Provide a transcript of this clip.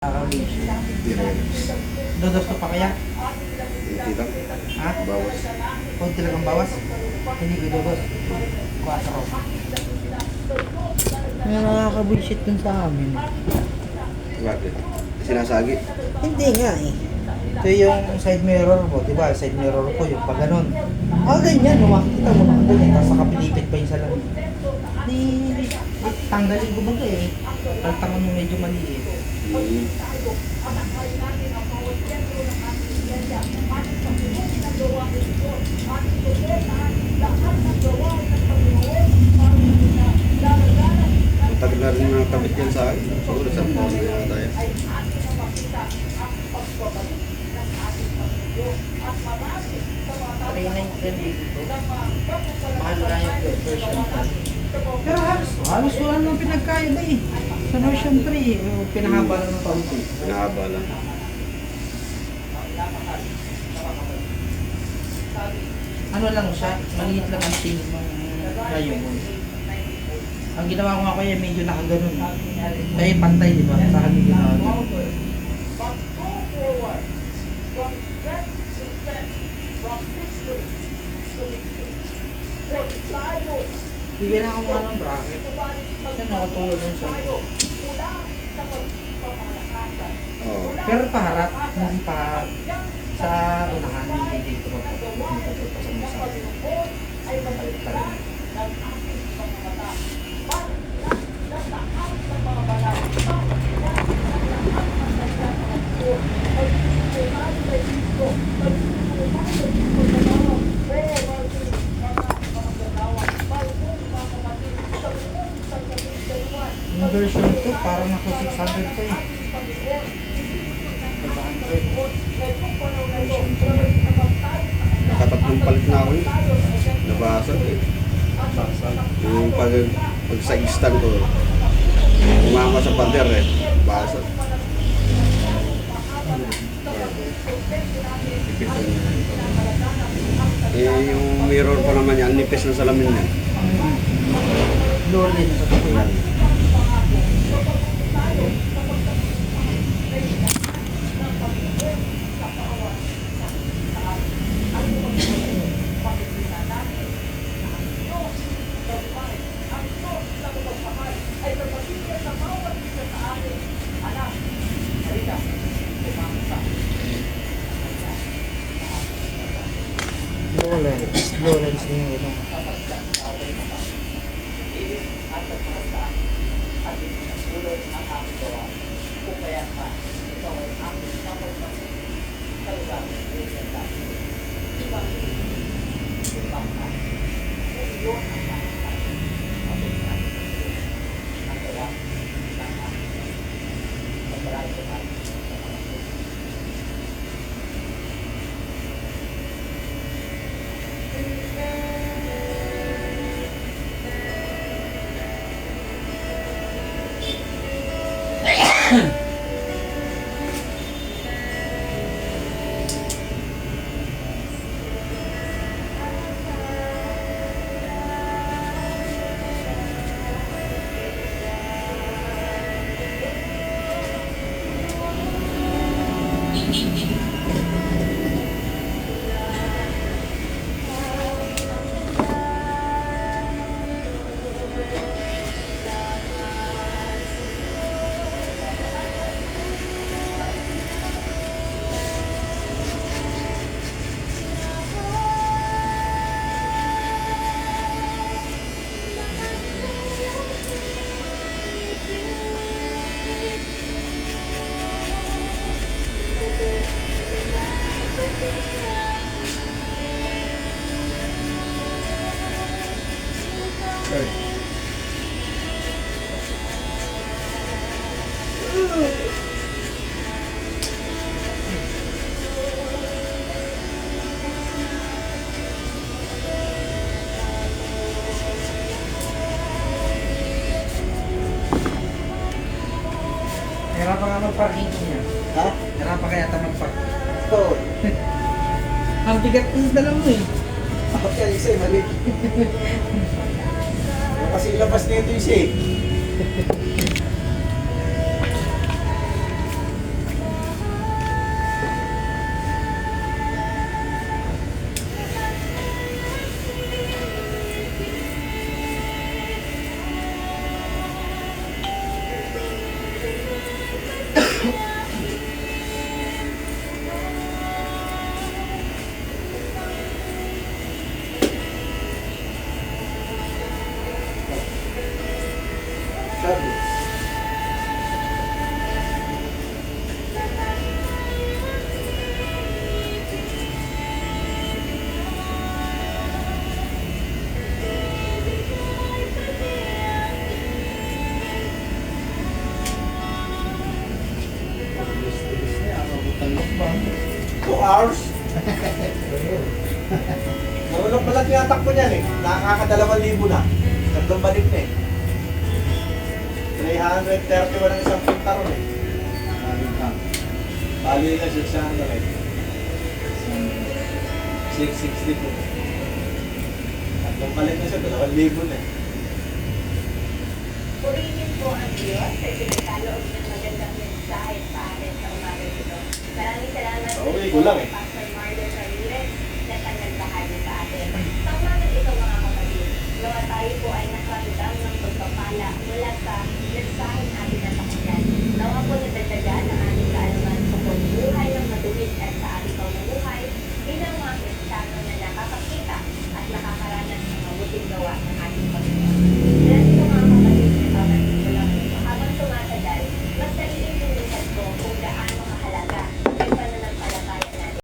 Direx. Dodos ko pa kaya? Hindi lang. Ha? Bawas. Kunti lang ang bawas? Hindi ko dodos. 4. May nakaka-bullshit dun sa amin. Bakit? Sinasagi. Hindi nga eh. Ito yung side mirror mo, diba? Side mirror ko yung pag ganun. Ganyan, no? Makikita mo na ganyan. Tapos nakapilipit pa yung salamin. Tanggalin ko ba ito eh? Taltangan mo medyo maliit. Matagal na rin nakakabit yan sa akin. Siguro sa taon na yata yan. Try na yung trend dito. Mahal na yung version 3. Pero halos wala nang pinagkaiba eh. Sa version 3, pinahaba lang ng kaunti. Pinahaba lang. Ano lang siya, maliit lang ang ting ngayon mo. Ang ginawa ko nga kaya medyo nakaganon. Kaya pantay, di ba? Sa akin yung ginawa ko. Bigyan ako nga ng bracket. Kasi nakatulog yun siya. Oo. Pero paharap, hindi pa sa unahan, hindi dito pa. Hindi pa sa masa. Balik talaga. Yung version 2, parang nasa 600 pa eh. 500. Nakatatlong palit na ako yun. Nabasag eh. Yung pag sa istan ko, umama sa pader eh. Basag. Yung mirror ko naman yan, nipis na salamin niya. Lower din sa tukulan. Low lens na yung ito. Hirapan ka mag-parking niya. Ha? Hirapan ka yata mag-parking. Oo. Ang bigat ng dala mo eh. Bakit kaya isa eh, mali. Kasi labas na ito isa eh. Talok ba? 2 hours. Marunong pala tinatak ko niyan eh. Nakaka-2,000 na. Tatlong balik na eh. 331 ang isang punta ron eh. Bali na 600 eh. 660 po. Tatlong balik na siya, 2,000 na eh. Purihin po ang Diyos sa pinagkaloob ng magandang mensahe para sa umaga nito. Maraming salamat Okay, ko lang eh.